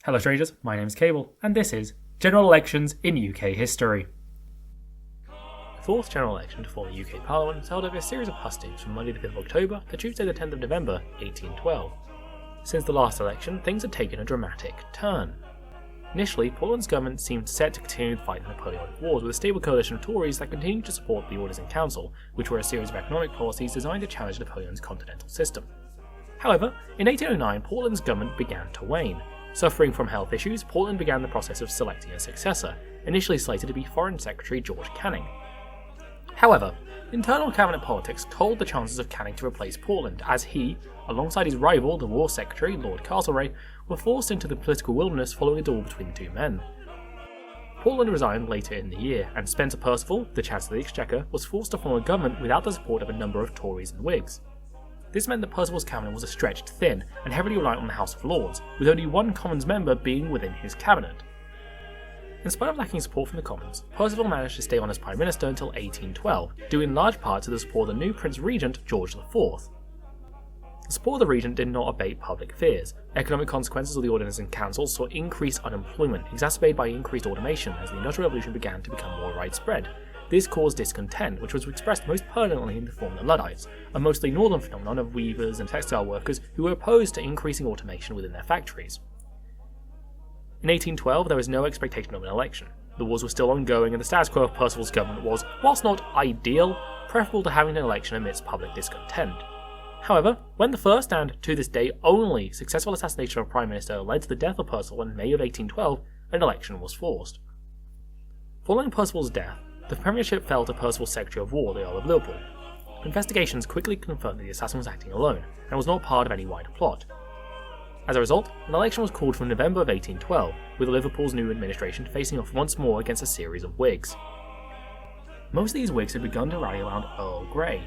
Hello strangers, my name is Cable, and this is General Elections in UK History. The fourth general election to form the UK Parliament was held over a series of hustings from Monday the 5th of October to Tuesday the 10th of November 1812. Since the last election, things had taken a dramatic turn. Initially, Portland's government seemed set to continue the fight in the Napoleonic Wars with a stable coalition of Tories that continued to support the Orders in Council, which were a series of economic policies designed to challenge Napoleon's continental system. However, in 1809, Portland's government began to wane. Suffering from health issues, Portland began the process of selecting a successor, initially slated to be Foreign Secretary George Canning. However, internal cabinet politics told the chances of Canning to replace Portland, as he, alongside his rival, the War Secretary, Lord Castlereagh, were forced into the political wilderness following a duel between the two men. Portland resigned later in the year, and Spencer Perceval, the Chancellor of the Exchequer, was forced to form a government without the support of a number of Tories and Whigs. This meant that Perceval's cabinet was stretched thin and heavily reliant on the House of Lords, with only one Commons member being within his cabinet. In spite of lacking support from the Commons, Perceval managed to stay on as Prime Minister until 1812, due in large part to the support of the new Prince Regent George IV. The support of the Regent did not abate public fears. Economic consequences of the Orders in Council saw increased unemployment, exacerbated by increased automation as the Industrial Revolution began to become more widespread. This caused discontent, which was expressed most permanently in the form of the Luddites, a mostly northern phenomenon of weavers and textile workers who were opposed to increasing automation within their factories. In 1812, there was no expectation of an election. The wars were still ongoing, and the status quo of Perceval's government was, whilst not ideal, preferable to having an election amidst public discontent. However, when the first and, to this day, only successful assassination of a Prime Minister led to the death of Perceval in May of 1812, an election was forced. Following Perceval's death, the premiership fell to Perceval's Secretary of War, the Earl of Liverpool. Investigations quickly confirmed that the assassin was acting alone, and was not part of any wider plot. As a result, an election was called for November of 1812, with Liverpool's new administration facing off once more against a series of Whigs. Most of these Whigs had begun to rally around Earl Grey.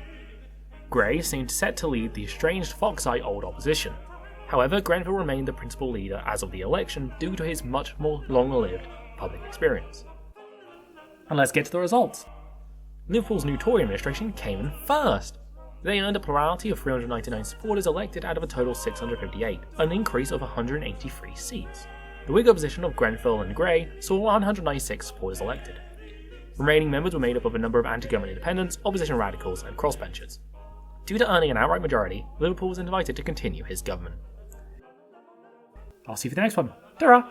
Grey seemed set to lead the estranged Foxite old opposition. However, Grenville remained the principal leader as of the election due to his much more long-lived public experience. And let's get to the results. Liverpool's new Tory administration came in first. They earned a plurality of 399 supporters elected out of a total 658, an increase of 183 seats. The Whig opposition of Grenville and Grey saw 196 supporters elected. Remaining members were made up of a number of anti-government independents, opposition radicals, and crossbenchers. Due to earning an outright majority, Liverpool was invited to continue his government. I'll see you for the next one. Ta-ra!